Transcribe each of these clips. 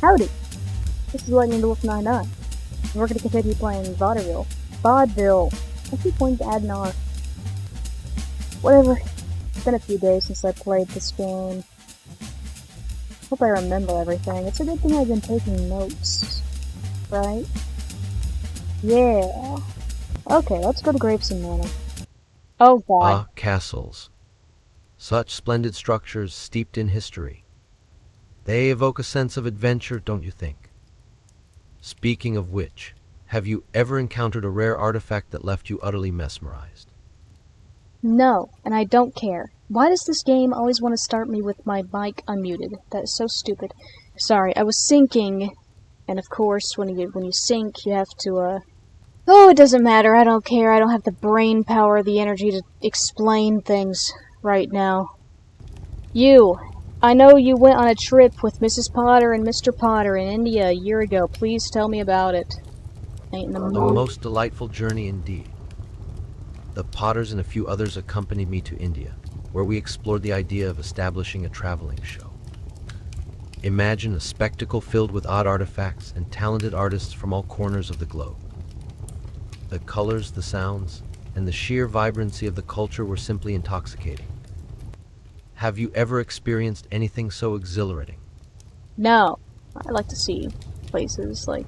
Howdy! This is Lightning the Wolf 99. We're gonna continue playing Vaudeville. Vaudeville! I keep wanting to add an R. Whatever. It's been a few days since I played this game. Hope I remember everything. It's a good thing I've been taking notes. Right? Yeah. Okay, let's go to Gravesend Manor. Oh god. Ah, castles. Such splendid structures steeped in history. They evoke a sense of adventure, don't you think? Speaking of which, have you ever encountered a rare artifact that left you utterly mesmerized? No, and I don't care. Why does this game always want to start me with my mic unmuted? That is so stupid. Sorry, I was syncing, and of course, when you sync, you have to, Oh, it doesn't matter, I don't care, I don't have the brain power, the energy to explain things right now. You! I know you went on a trip with Mrs. Potter and Mr. Potter in India a year ago. Please tell me about it. Ain't in the A mood. most delightful journey indeed. The Potters and a few others accompanied me to India, where we explored the idea of establishing a traveling show. Imagine a spectacle filled with odd artifacts and talented artists from all corners of the globe. The colors, the sounds, and the sheer vibrancy of the culture were simply intoxicating. Have you ever experienced anything so exhilarating? No. I like to see places like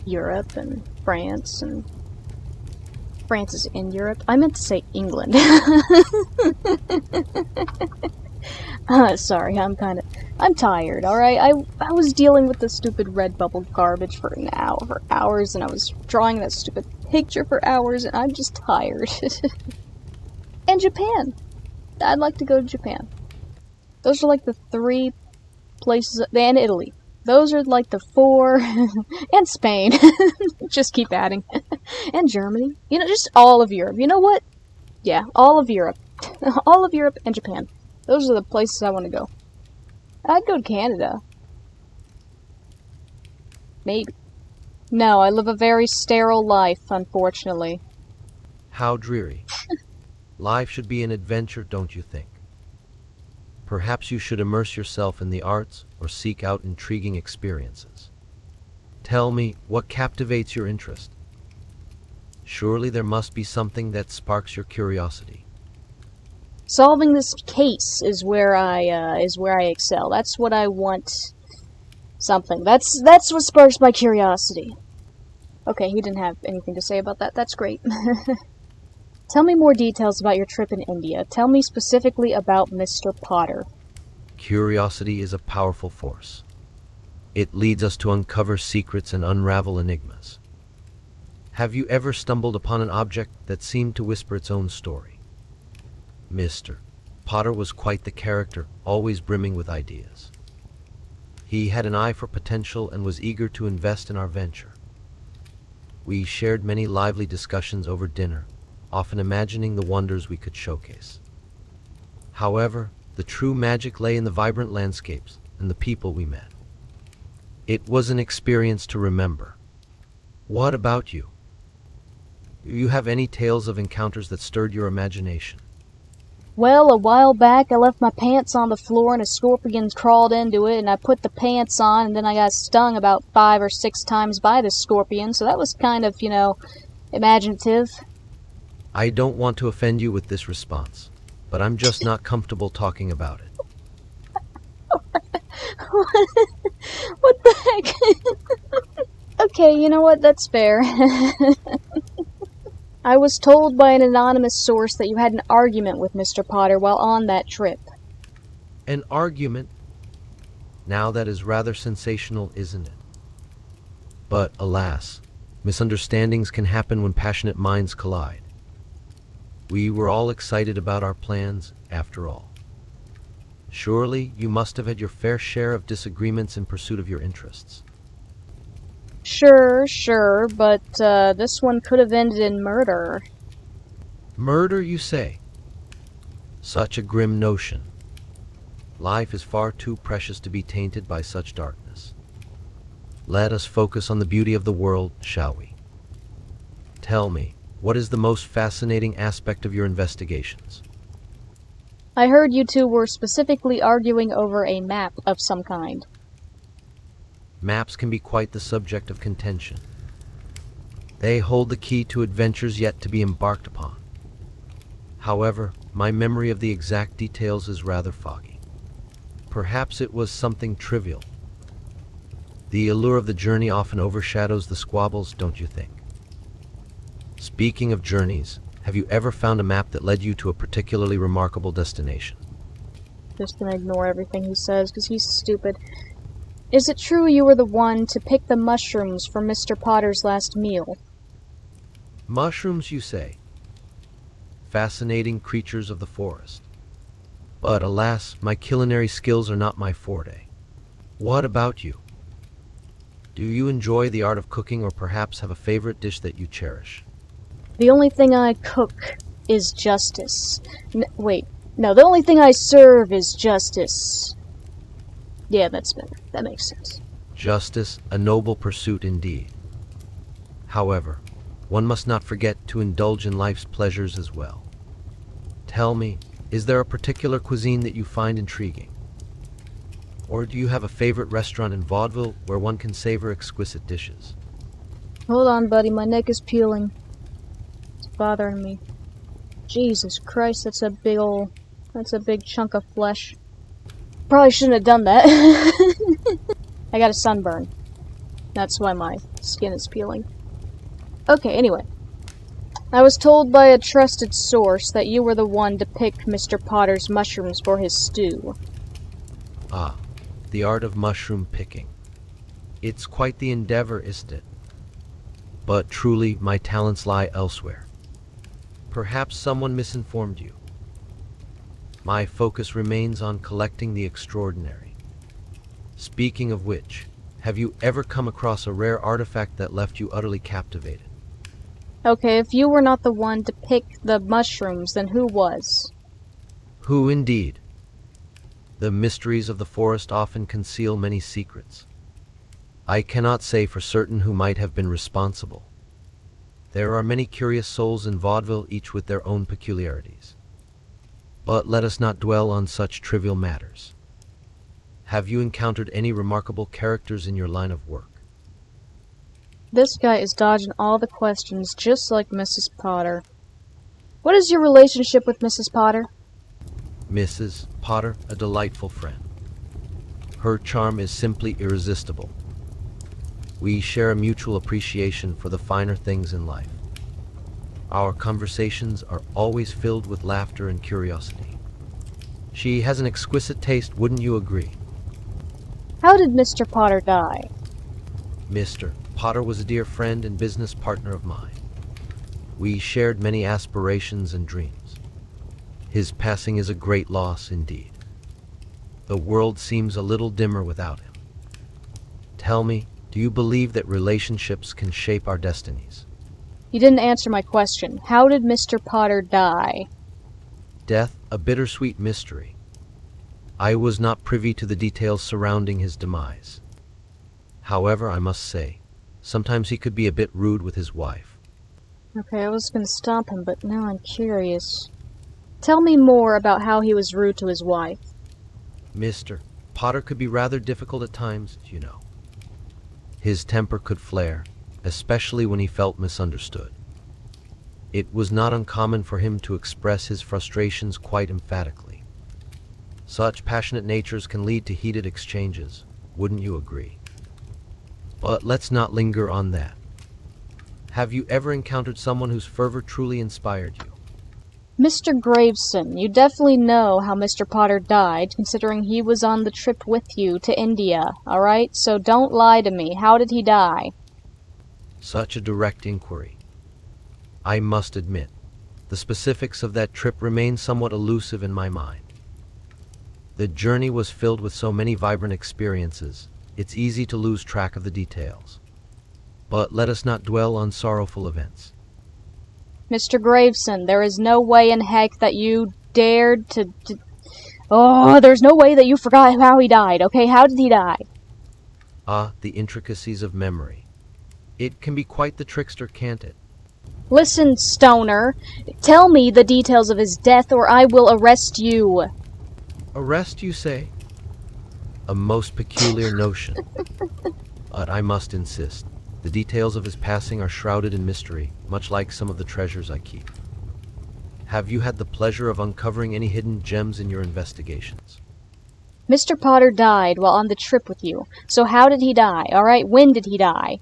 Europe and France, and France is in Europe. I meant to say England. Sorry, I'm tired, alright? I was dealing with the stupid Redbubble garbage for hours, and I was drawing that stupid picture for hours, and I'm just tired. And Japan! I'd like to go to Japan. Those are like the 3 places, and Italy. Those are like the 4, and Spain. Just keep adding. And Germany. You know, just all of Europe. You know what? Yeah, all of Europe. All of Europe and Japan. Those are the places I want to go. I'd go to Canada. Maybe. No, I live a very sterile life, unfortunately. How dreary. Life should be an adventure, don't you think? Perhaps you should immerse yourself in the arts or seek out intriguing experiences. Tell me, what captivates your interest? Surely there must be something that sparks your curiosity. Solving this case is where I excel. That's what I want. Something. That's what sparks my curiosity. Okay, he didn't have anything to say about that. That's great. Tell me more details about your trip in India. Tell me specifically about Mr. Potter. Curiosity is a powerful force. It leads us to uncover secrets and unravel enigmas. Have you ever stumbled upon an object that seemed to whisper its own story? Mr. Potter was quite the character, always brimming with ideas. He had an eye for potential and was eager to invest in our venture. We shared many lively discussions over dinner, often imagining the wonders we could showcase. However, the true magic lay in the vibrant landscapes and the people we met. It was an experience to remember. What about you? Do you have any tales of encounters that stirred your imagination? Well, a while back I left my pants on the floor and a scorpion crawled into it, and I put the pants on, and then I got stung about 5 or 6 times by this scorpion, so that was kind of, imaginative. I don't want to offend you with this response, but I'm just not comfortable talking about it. What the heck? Okay, you know what? That's fair. I was told by an anonymous source that you had an argument with Mr. Potter while on that trip. An argument? Now that is rather sensational, isn't it? But alas, misunderstandings can happen when passionate minds collide. We were all excited about our plans, after all. Surely you must have had your fair share of disagreements in pursuit of your interests. Sure, but this one could have ended in murder. Murder, you say? Such a grim notion. Life is far too precious to be tainted by such darkness. Let us focus on the beauty of the world, shall we? Tell me, what is the most fascinating aspect of your investigations? I heard you two were specifically arguing over a map of some kind. maps can be quite the subject of contention. They hold the key to adventures yet to be embarked upon. However, my memory of the exact details is rather foggy. Perhaps it was something trivial. The allure of the journey often overshadows the squabbles, don't you think? Speaking of journeys, have you ever found a map that led you to a particularly remarkable destination? Just gonna ignore everything he says, because he's stupid. Is it true you were the one to pick the mushrooms for Mr. Potter's last meal? Mushrooms, you say? Fascinating creatures of the forest. But alas, my culinary skills are not my forte. What about you? Do you enjoy the art of cooking, or perhaps have a favorite dish that you cherish? The only thing I cook is justice. The only thing I serve is justice. Yeah, that's better. That makes sense. Justice, a noble pursuit indeed. However, one must not forget to indulge in life's pleasures as well. Tell me, is there a particular cuisine that you find intriguing? Or do you have a favorite restaurant in vaudeville where one can savor exquisite dishes? Hold on, buddy, my neck is peeling. It's bothering me. Jesus Christ, that's a big chunk of flesh. Probably shouldn't have done that. I got a sunburn. That's why my skin is peeling. Okay, anyway. I was told by a trusted source that you were the one to pick Mr. Potter's mushrooms for his stew. Ah, the art of mushroom picking. It's quite the endeavor, isn't it? But truly, my talents lie elsewhere. Perhaps someone misinformed you. My focus remains on collecting the extraordinary. Speaking of which, have you ever come across a rare artifact that left you utterly captivated? Okay, if you were not the one to pick the mushrooms, then who was? Who indeed? The mysteries of the forest often conceal many secrets. I cannot say for certain who might have been responsible. There are many curious souls in vaudeville, each with their own peculiarities. But let us not dwell on such trivial matters. Have you encountered any remarkable characters in your line of work? This guy is dodging all the questions, just like Mrs. Potter. What is your relationship with Mrs. Potter? Mrs. Potter, a delightful friend. Her charm is simply irresistible. We share a mutual appreciation for the finer things in life. Our conversations are always filled with laughter and curiosity. She has an exquisite taste, wouldn't you agree? How did Mr. Potter die? Mr. Potter was a dear friend and business partner of mine. We shared many aspirations and dreams. His passing is a great loss indeed. The world seems a little dimmer without him. Tell me, do you believe that relationships can shape our destinies? You didn't answer my question. How did Mr. Potter die? Death, a bittersweet mystery. I was not privy to the details surrounding his demise. However, I must say, sometimes he could be a bit rude with his wife. Okay, I was gonna stop him, but now I'm curious. Tell me more about how he was rude to his wife. Mr. Potter could be rather difficult at times, you know. His temper could flare, especially when he felt misunderstood. It was not uncommon for him to express his frustrations quite emphatically. Such passionate natures can lead to heated exchanges, wouldn't you agree? But let's not linger on that. Have you ever encountered someone whose fervor truly inspired you? Mr. Graveson, you definitely know how Mr. Potter died, considering he was on the trip with you to India, alright? So don't lie to me. How did he die? Such a direct inquiry. I must admit, the specifics of that trip remain somewhat elusive in my mind. The journey was filled with so many vibrant experiences, it's easy to lose track of the details. But let us not dwell on sorrowful events. Mr. Graveson, there is no way in heck that you dared to... Oh, there's no way that you forgot how he died, okay? How did he die? Ah, the intricacies of memory. It can be quite the trickster, can't it? Listen, Stoner. Tell me the details of his death or I will arrest you. Arrest, you say? A most peculiar notion. But I must insist, the details of his passing are shrouded in mystery, much like some of the treasures I keep. Have you had the pleasure of uncovering any hidden gems in your investigations? Mr. Potter died while on the trip with you. So how did he die, alright? When did he die?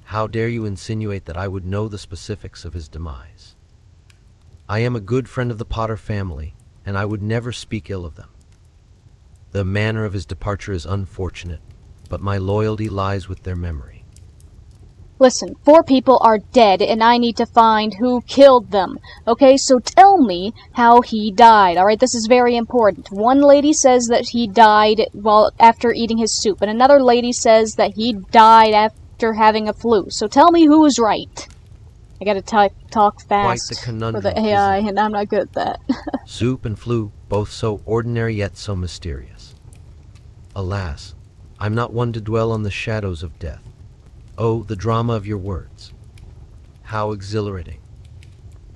How dare you insinuate that I would know the specifics of his demise? I am a good friend of the Potter family, and I would never speak ill of them. The manner of his departure is unfortunate, but my loyalty lies with their memory. Listen, 4 people are dead, and I need to find who killed them. Okay, so tell me how he died, alright? This is very important. One lady says that he died after eating his soup, and another lady says that he died after having a flu. So tell me who is right. I gotta talk fast Quite the for conundrum, the AI, isn't it? and I'm not good at that. Soup and flu, both so ordinary yet so mysterious. Alas, I'm not one to dwell on the shadows of death. Oh, the drama of your words. How exhilarating.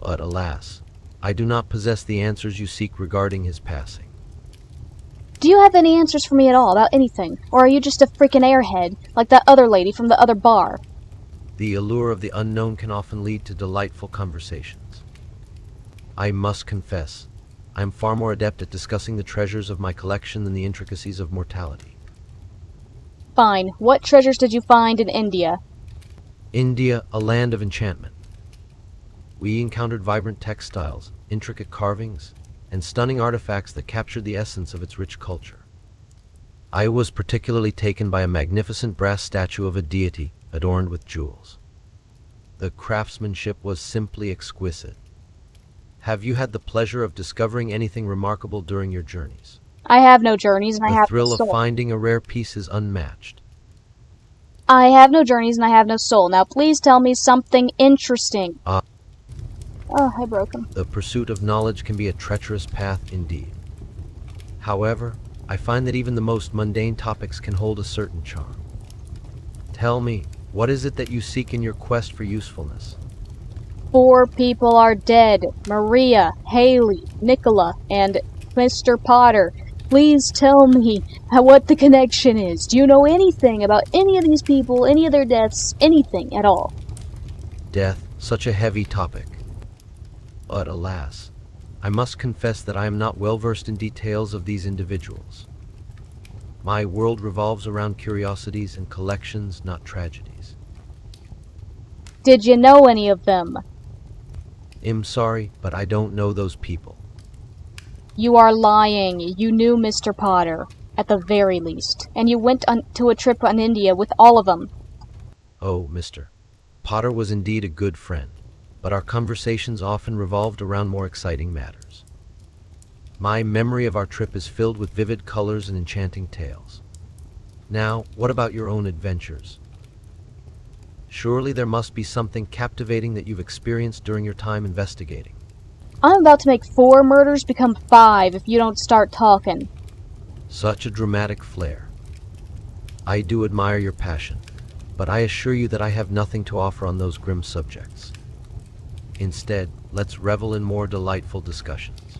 But alas, I do not possess the answers you seek regarding his passing. Do you have any answers for me at all about anything? Or are you just a freaking airhead, like that other lady from the other bar? The allure of the unknown can often lead to delightful conversations. I must confess, I am far more adept at discussing the treasures of my collection than the intricacies of mortality. Fine. What treasures did you find in India? India, a land of enchantment. We encountered vibrant textiles, intricate carvings, and stunning artifacts that captured the essence of its rich culture. I was particularly taken by a magnificent brass statue of a deity adorned with jewels. The craftsmanship was simply exquisite. Have you had the pleasure of discovering anything remarkable during your journeys? I have no journeys and I The have thrill no of soul. finding a rare piece is unmatched. I have no journeys and I have no soul. Now please tell me something interesting. Oh, I broke him. The pursuit of knowledge can be a treacherous path indeed. However, I find that even the most mundane topics can hold a certain charm. Tell me, what is it that you seek in your quest for usefulness? 4 people are dead. Maria, Haley, Nicola, and Mr. Potter. Please tell me what the connection is. Do you know anything about any of these people, any of their deaths, anything at all? Death, such a heavy topic. But alas, I must confess that I am not well versed in details of these individuals. My world revolves around curiosities and collections, not tragedies. Did you know any of them? I'm sorry, but I don't know those people. You are lying. You knew Mr. Potter, at the very least. And you went to a trip in India with all of them. Oh, Mr. Potter was indeed a good friend, but our conversations often revolved around more exciting matters. My memory of our trip is filled with vivid colors and enchanting tales. Now, what about your own adventures? Surely there must be something captivating that you've experienced during your time investigating. I'm about to make 4 murders become 5 if you don't start talking. Such a dramatic flair. I do admire your passion, but I assure you that I have nothing to offer on those grim subjects. Instead, let's revel in more delightful discussions.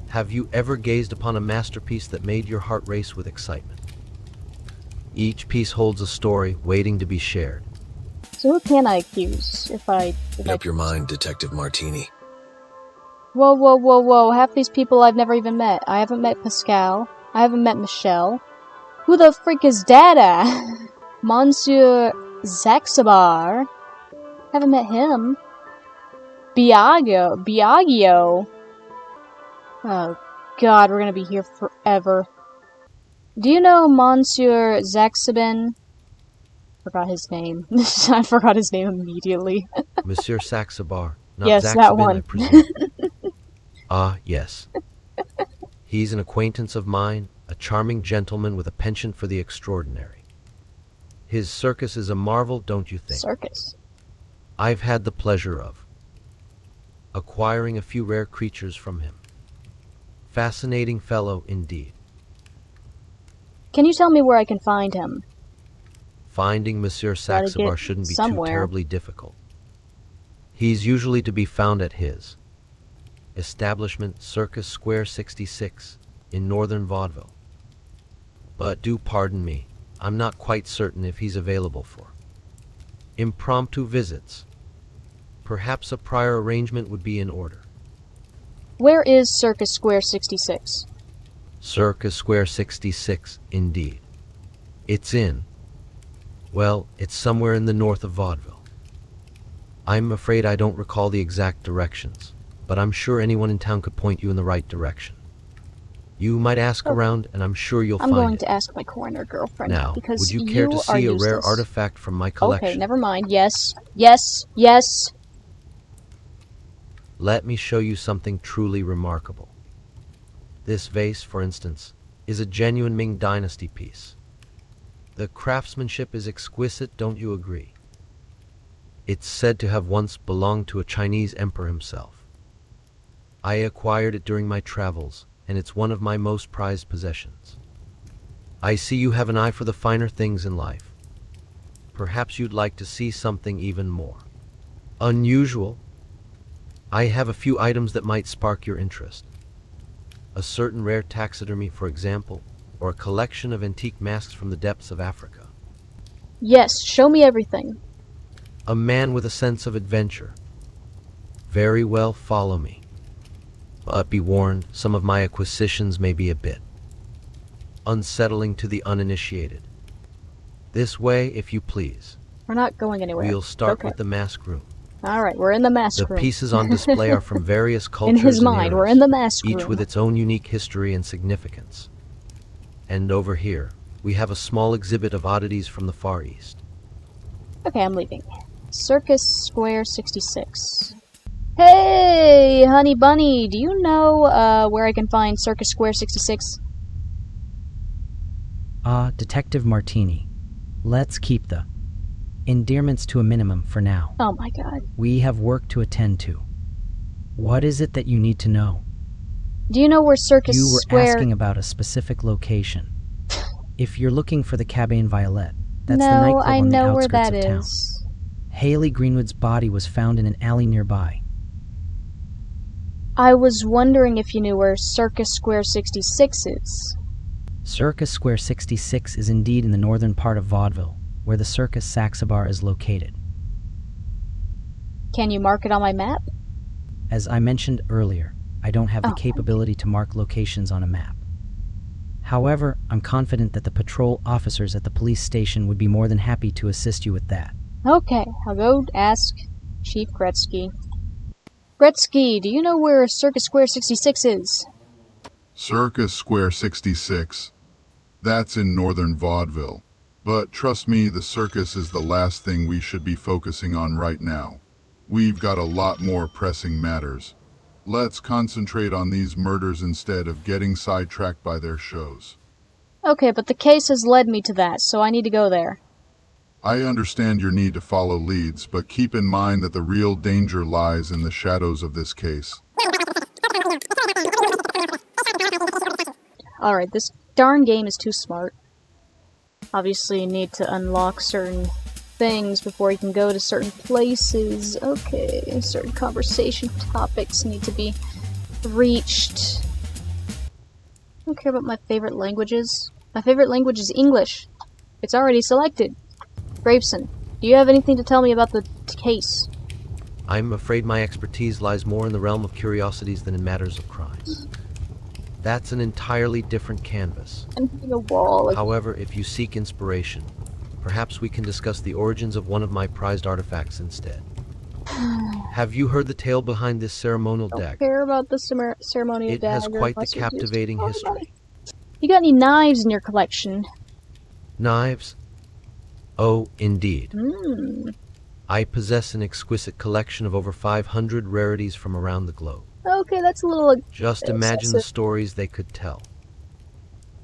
Have you ever gazed upon a masterpiece that made your heart race with excitement? Each piece holds a story waiting to be shared. So who can I accuse if I... Make up your mind, Detective Martini. Whoa, whoa, whoa, whoa. Half these people I've never even met. I haven't met Pascal. I haven't met Michelle. Who the freak is Dada? Monsieur Zaxabar. Haven't met him. Biagio. Oh, God, we're gonna be here forever. Do you know Monsieur Zaxabin? Forgot his name. I forgot his name immediately. Monsieur Saxabar, not Yes, Zaxabin, that one. I presume. Ah, yes. He's an acquaintance of mine, a charming gentleman with a penchant for the extraordinary. His circus is a marvel, don't you think? Circus. I've had the pleasure of acquiring a few rare creatures from him. Fascinating fellow indeed. Can you tell me where I can find him? Finding Monsieur Gotta Saxabar get shouldn't be somewhere. too terribly difficult. He's usually to be found at his establishment, Circus Square 66, in northern Vaudeville. But do pardon me, I'm not quite certain if he's available for impromptu visits. Perhaps a prior arrangement would be in order. Where is Circus Square 66? Circus Square 66, indeed. It's somewhere in the north of Vaudeville. I'm afraid I don't recall the exact directions, but I'm sure anyone in town could point you in the right direction. You might ask around, and I'm sure you'll I'm find going it. to ask my coroner girlfriend Now, because would you care to are see a rare useless. artifact from my collection? Okay, never mind. Yes, yes, yes. Let me show you something truly remarkable. This vase, for instance, is a genuine Ming Dynasty piece. The craftsmanship is exquisite, don't you agree? It's said to have once belonged to a Chinese emperor himself. I acquired it during my travels, and it's one of my most prized possessions. I see you have an eye for the finer things in life. Perhaps you'd like to see something even more unusual. I have a few items that might spark your interest. A certain rare taxidermy, for example, or a collection of antique masks from the depths of Africa. Yes, show me everything. A man with a sense of adventure. Very well, follow me. But be warned, some of my acquisitions may be a bit unsettling to the uninitiated. This way, if you please. We're not going anywhere. We'll start Okay. with the mask room. Alright, we're in the mask The room. pieces on display are from various cultures In his and mind, we're eras, in the mask each room. with its own unique history and significance. And over here, we have a small exhibit of oddities from the Far East. Okay, I'm leaving. Circus Square 66. Hey, honey bunny, do you know where I can find Circus Square 66? Detective Martini. Let's keep the endearments to a minimum for now. Oh my god. We have work to attend to. What is it that you need to know? Do you know where Circus You were Square... asking about a specific location. If you're looking for the Cabane Violet, that's the No, nightclub I on the know where outskirts that of town. is. Haley Greenwood's body was found in an alley nearby. I was wondering if you knew where Circus Square 66 is. Circus Square 66 is indeed in the northern part of Vaudeville, where the Circus Saxabar is located. Can you mark it on my map? As I mentioned earlier, I don't have the Oh. capability to mark locations on a map. However, I'm confident that the patrol officers at the police station would be more than happy to assist you with that. Okay, I'll go ask Chief Gretzky. Gretzky, do you know where Circus Square 66 is? Circus Square 66. That's in northern Vaudeville. But trust me, the circus is the last thing we should be focusing on right now. We've got a lot more pressing matters. Let's concentrate on these murders instead of getting sidetracked by their shows. Okay, but the case has led me to that, so I need to go there. I understand your need to follow leads, but keep in mind that the real danger lies in the shadows of this case. Alright, this darn game is too smart. Obviously, you need to unlock certain things before you can go to certain places. Okay, certain conversation topics need to be reached. I don't care about my favorite languages. My favorite language is English. It's already selected. Graveson, do you have anything to tell me about the case? I'm afraid my expertise lies more in the realm of curiosities than in matters of crimes. That's an entirely different canvas. I'm hitting a wall. However, if you seek inspiration, perhaps we can discuss the origins of one of my prized artifacts instead. Have you heard the tale behind this ceremonial I don't dagger? care about the ceremonial It dagger. has quite the unless you're used to captivating talk about history. it. You got any knives in your collection? Knives? Oh, indeed. Hmm. I possess an exquisite collection of over 500 rarities from around the globe. Okay, that's a little... Just imagine the excessive. stories they could tell.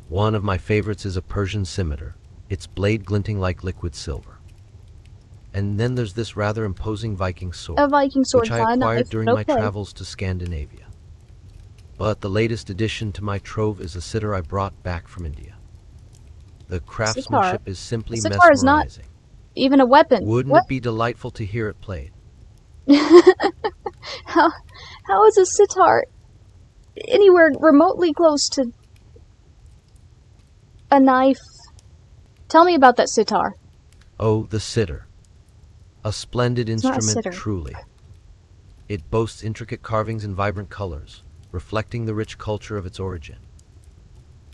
One of my favorites is a Persian scimitar, its blade glinting like liquid silver. And then there's this rather imposing Viking sword, A Viking sword, which I not a acquired knife. during Okay. my travels to Scandinavia. But the latest addition to my trove is a sitar I brought back from India. The craftsmanship is simply A sitar is not mesmerizing. even a weapon. Wouldn't What? it be delightful to hear it played? How is a sitar anywhere remotely close to a knife? Tell me about that sitar. Oh, the sitar. A splendid It's not a instrument, sitar. truly. It boasts intricate carvings and vibrant colors, reflecting the rich culture of its origin.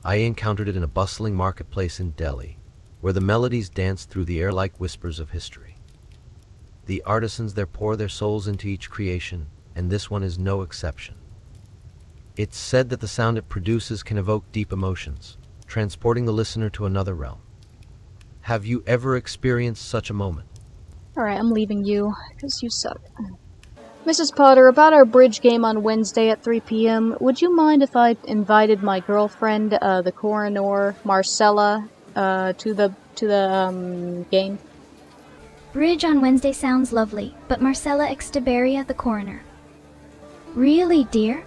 I encountered it in a bustling marketplace in Delhi, where the melodies dance through the air like whispers of history. The artisans there pour their souls into each creation, and this one is no exception. It's said that the sound it produces can evoke deep emotions, transporting the listener to another realm. Have you ever experienced such a moment? Alright, I'm leaving you, because you suck. Mrs. Potter, about our bridge game on Wednesday at 3 p.m., would you mind if I invited my girlfriend, the coroner, Marcella, to the game? Bridge on Wednesday sounds lovely, but Marcella Extiberia, the coroner. Really, dear?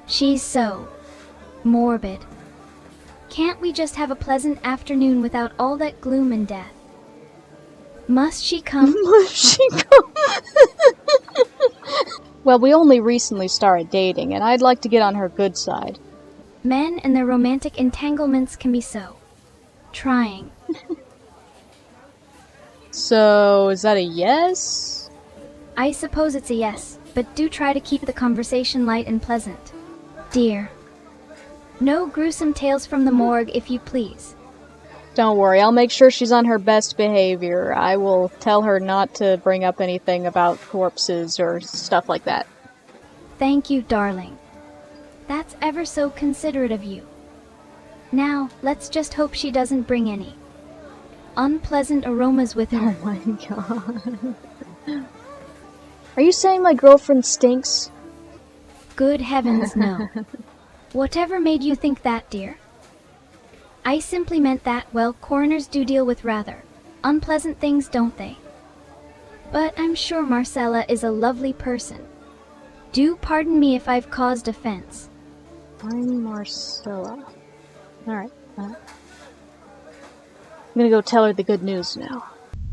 She's so morbid. Can't we just have a pleasant afternoon without all that gloom and death? Must she come? Well, we only recently started dating, and I'd like to get on her good side. Men and their romantic entanglements can be so trying. So, is that a yes? I suppose it's a yes, but do try to keep the conversation light and pleasant. Dear. No gruesome tales from the morgue, if you please. Don't worry, I'll make sure she's on her best behavior. I will tell her not to bring up anything about corpses or stuff like that. Thank you, darling. That's ever so considerate of you. Now, let's just hope she doesn't bring any unpleasant aromas with her. Oh my god. Are you saying my girlfriend stinks? Good heavens, no. Whatever made you think that, dear? I simply meant that, well, coroners do deal with rather unpleasant things, don't they? But I'm sure Marcella is a lovely person. Do pardon me if I've caused offense. I'm Marcella. Alright. I'm gonna go tell her the good news now.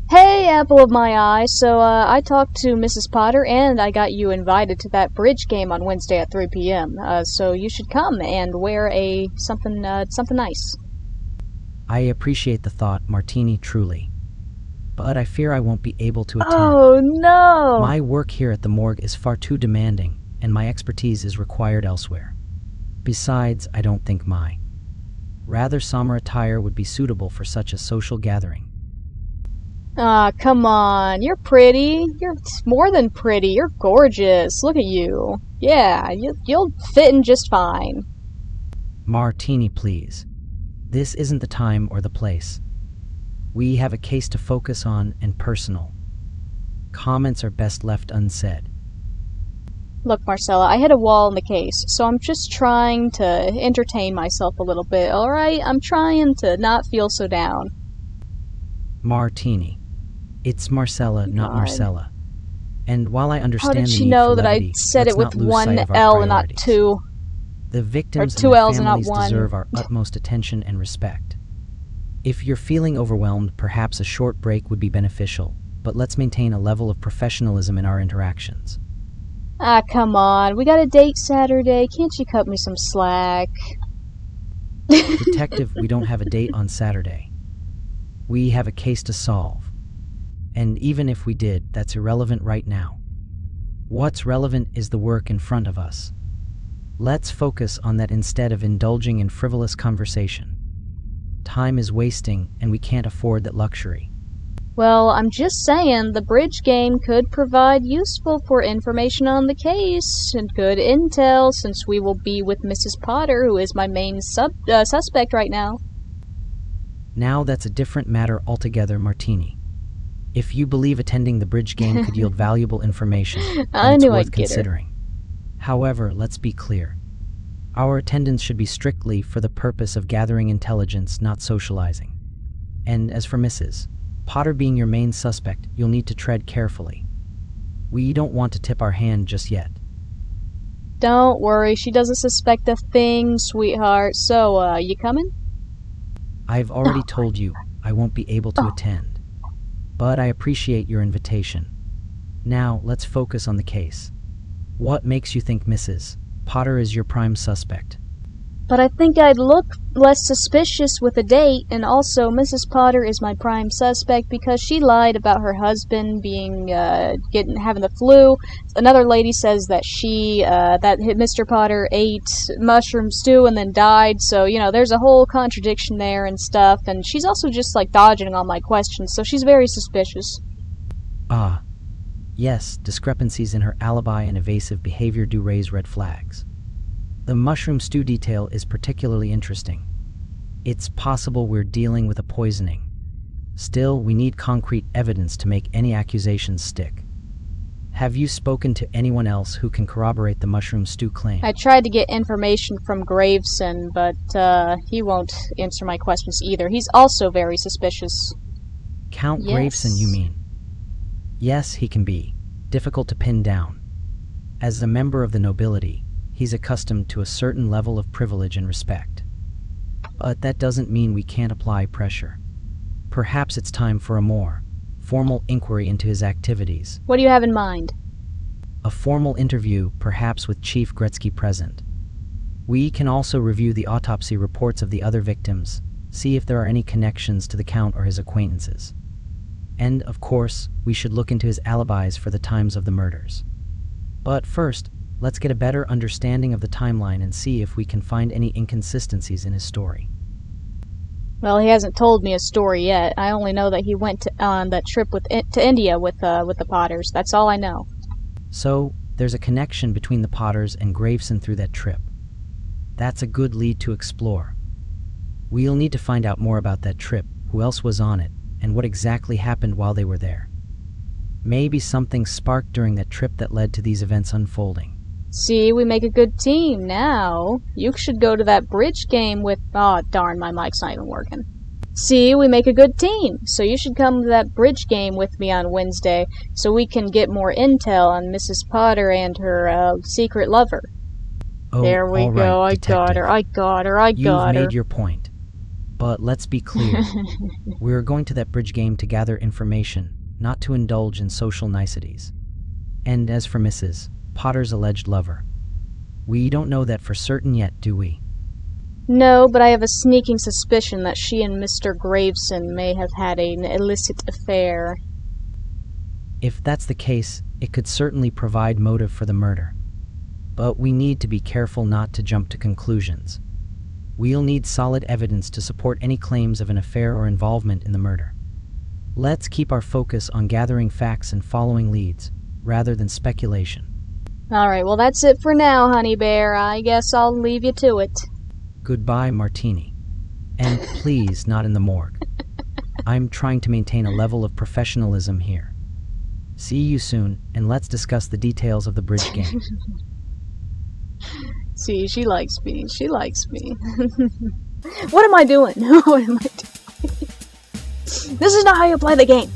Hey, apple of my eye. So, I talked to Mrs. Potter, and I got you invited to that bridge game on Wednesday at 3 p.m. So you should come and wear something nice. I appreciate the thought, Martini, truly. But I fear I won't be able to attend. Oh, no! My work here at the morgue is far too demanding, and my expertise is required elsewhere. Besides, I don't think my rather somber attire would be suitable for such a social gathering. Ah, come on. You're pretty. You're more than pretty. You're gorgeous. Look at you. Yeah, you'll fit in just fine. Martini, please. This isn't the time or the place. We have a case to focus on and personal. Comments are best left unsaid. Look, Marcella, I hit a wall in the case, so I'm just trying to entertain myself a little bit, alright? I'm trying to not feel so down. Martini. It's Marcella, not God. Marcella. And while I How understand did the she need know for that I levity, said it let's with not lose one sight of our L and not priorities. two? The victims two and their L's and not families one. deserve our utmost attention and respect. If you're feeling overwhelmed, perhaps a short break would be beneficial, but let's maintain a level of professionalism in our interactions. Ah, come on. We got a date Saturday. Can't you cut me some slack? Detective, we don't have a date on Saturday. We have a case to solve. And even if we did, that's irrelevant right now. What's relevant is the work in front of us. Let's focus on that instead of indulging in frivolous conversation. Time is wasting, and we can't afford that luxury. Well, I'm just saying, the bridge game could provide useful for information on the case, and good intel, since we will be with Mrs. Potter, who is my main suspect right now. Now that's a different matter altogether, Martini. If you believe attending the bridge game could yield valuable information, then I it's knew worth I'd get her. considering. However, let's be clear. Our attendance should be strictly for the purpose of gathering intelligence, not socializing. And as for Mrs. Potter being your main suspect, you'll need to tread carefully. We don't want to tip our hand just yet. Don't worry, she doesn't suspect a thing, sweetheart. So, you coming? I've already told you I won't be able to attend, but I appreciate your invitation. Now, let's focus on the case. What makes you think Mrs. Potter is your prime suspect? But I think I'd look less suspicious with a date, and also Mrs. Potter is my prime suspect because she lied about her husband being having the flu. Another lady says that that Mr. Potter ate mushroom stew and then died. So there's a whole contradiction there and stuff. And she's also just like dodging all my questions, so she's very suspicious. Ah, yes, discrepancies in her alibi and evasive behavior do raise red flags. The mushroom stew detail is particularly interesting. It's possible we're dealing with a poisoning. Still, we need concrete evidence to make any accusations stick. Have you spoken to anyone else who can corroborate the mushroom stew claim? I tried to get information from Graveson, but he won't answer my questions either. He's also very suspicious. Count Yes. Graveson, you mean? Yes, he can be difficult to pin down. As a member of the nobility, he's accustomed to a certain level of privilege and respect. But that doesn't mean we can't apply pressure. Perhaps it's time for a more formal inquiry into his activities. What do you have in mind? A formal interview, perhaps with Chief Gretzky present. We can also review the autopsy reports of the other victims, see if there are any connections to the Count or his acquaintances. And, of course, we should look into his alibis for the times of the murders. But first, let's get a better understanding of the timeline and see if we can find any inconsistencies in his story. Well, he hasn't told me a story yet. I only know that he went on that trip to India with the Potters. That's all I know. So, there's a connection between the Potters and Graveson through that trip. That's a good lead to explore. We'll need to find out more about that trip, who else was on it, and what exactly happened while they were there. Maybe something sparked during that trip that led to these events unfolding. See, we make a good team now. You should go to that bridge game with... Oh, darn, my mic's not even working. See, we make a good team. So you should come to that bridge game with me on Wednesday so we can get more intel on Mrs. Potter and her secret lover. Oh, There we all go. right, I got detective. her. I got her. I You've got her. made your point. But let's be clear. We're going to that bridge game to gather information, not to indulge in social niceties. And as for Mrs. Potter's alleged lover, we don't know that for certain yet, do we? No, but I have a sneaking suspicion that she and Mr. Graveson may have had an illicit affair. If that's the case, it could certainly provide motive for the murder. But we need to be careful not to jump to conclusions. We'll need solid evidence to support any claims of an affair or involvement in the murder. Let's keep our focus on gathering facts and following leads, rather than speculation. Alright, well that's it for now, Honey Bear. I guess I'll leave you to it. Goodbye, Martini. And please, not in the morgue. I'm trying to maintain a level of professionalism here. See you soon, and let's discuss the details of the bridge game. See, she likes me. She likes me. What am I doing? What am I doing? This is not how you play the game.